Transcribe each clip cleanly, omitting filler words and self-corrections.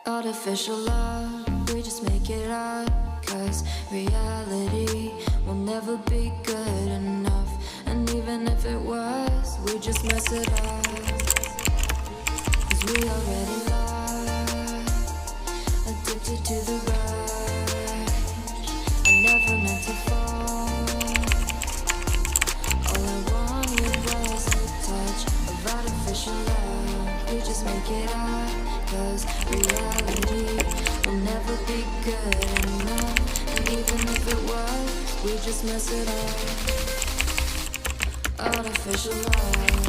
Artificial love, we just make it up. Cause reality will never be good enough. And even if it was, we just mess it up. Cause we already lost, addicted to the rush. I never meant to fall. All I wanted was a touch of artificial love. We just make it up. Cause reality will never be good enough. And even if it was, we just mess it up. Artificial love.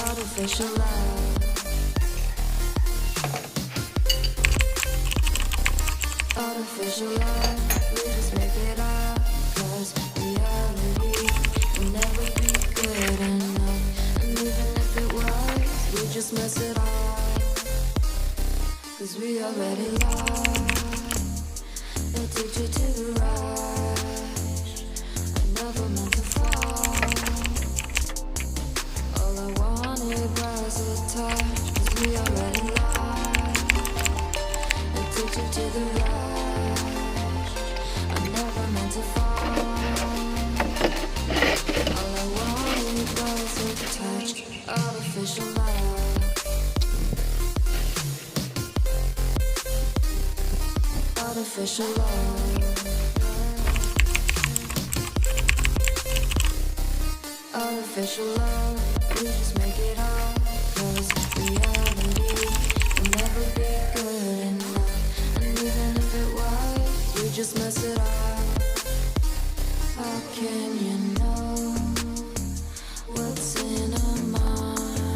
Artificial love. Artificial love. We just make it up. Cause reality will never be good enough. And even if it was, we just mess it up. Cause we already lost, addicted to the rush. I never meant to fall. All I wanted was a touch. Cause we already lost, addicted to the rush. I never meant to fall. All I wanted was a touch. Artificial love. Artificial love. Artificial love. We just make it up. Cause reality will never be good enough. And even if it was, we just mess it up. How can you know what's in our mind?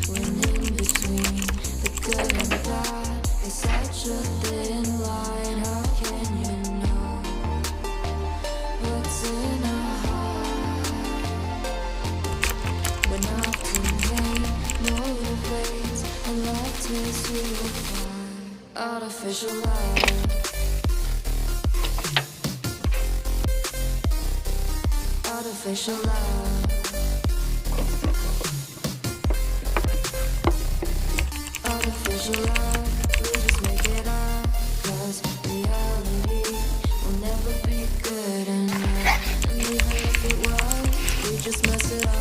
When in between the good and the bad is such a thin line. How can you know what's in our heart? When often pain motivates and love tears you apart. Artificial love. Artificial love. Artificial love. We just make it up. Cause reality will never be good enough. And even if it was, we just mess it up.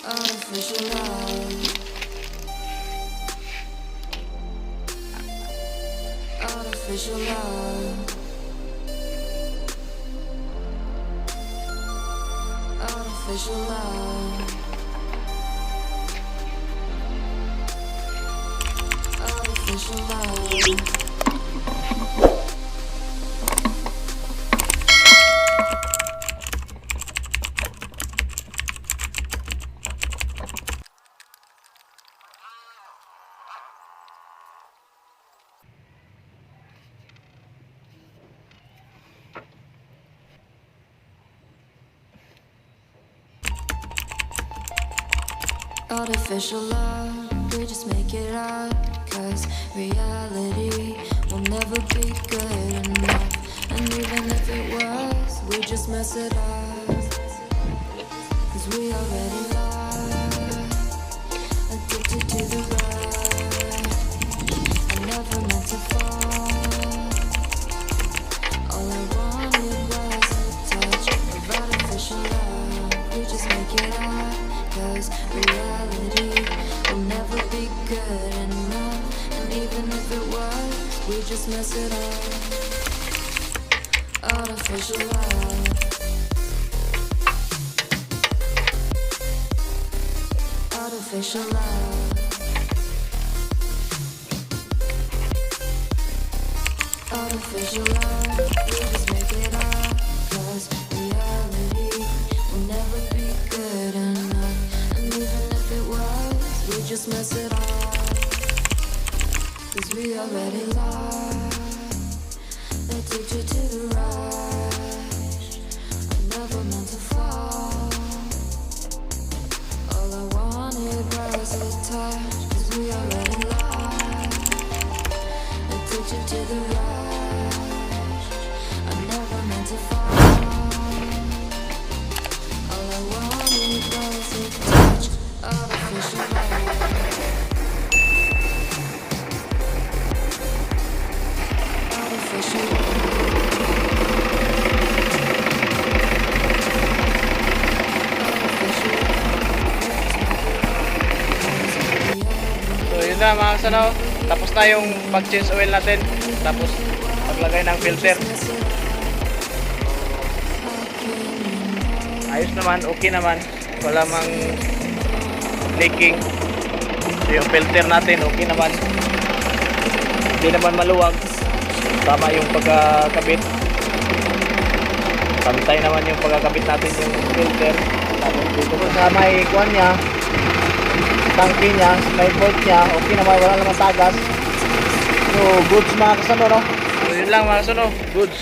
Artificial love. Artificial love. Artificial love. Artificial love. Artificial love, we just make it up. Cause reality will never be good enough. And even if it was, we just mess it up. Cause we already lost, addicted to the rush. I never meant to fall. All I wanted was a touch of artificial love. We just make it up. Cause reality will never be good enough. And even if it was, we just mess it up. Artificial love. Artificial love. Artificial love. We just make it up. Cause reality will never be good enough. And even if it was, we just mess it up. Cause we already lost, addicted to the rush. I never meant to fall. All I wanted was a touch. Cause we already lost, addicted to the rush. I never meant to fall. All I wanted na mga kasano. Tapos na yung pag-change oil natin. Tapos paglagay ng filter. Ayos naman, okay naman. Wala mang leaking. So, yung filter natin okay naman. Hindi naman maluwag. Tama yung pagkakabit. Pantay naman yung pagkakabit natin yung filter. Tapos dito sa may kuwan niya, tangke niya, may bolt niya, okay naman, wala naman tagas. So goods mga kasano, no? So yun lang mga kasano, goods.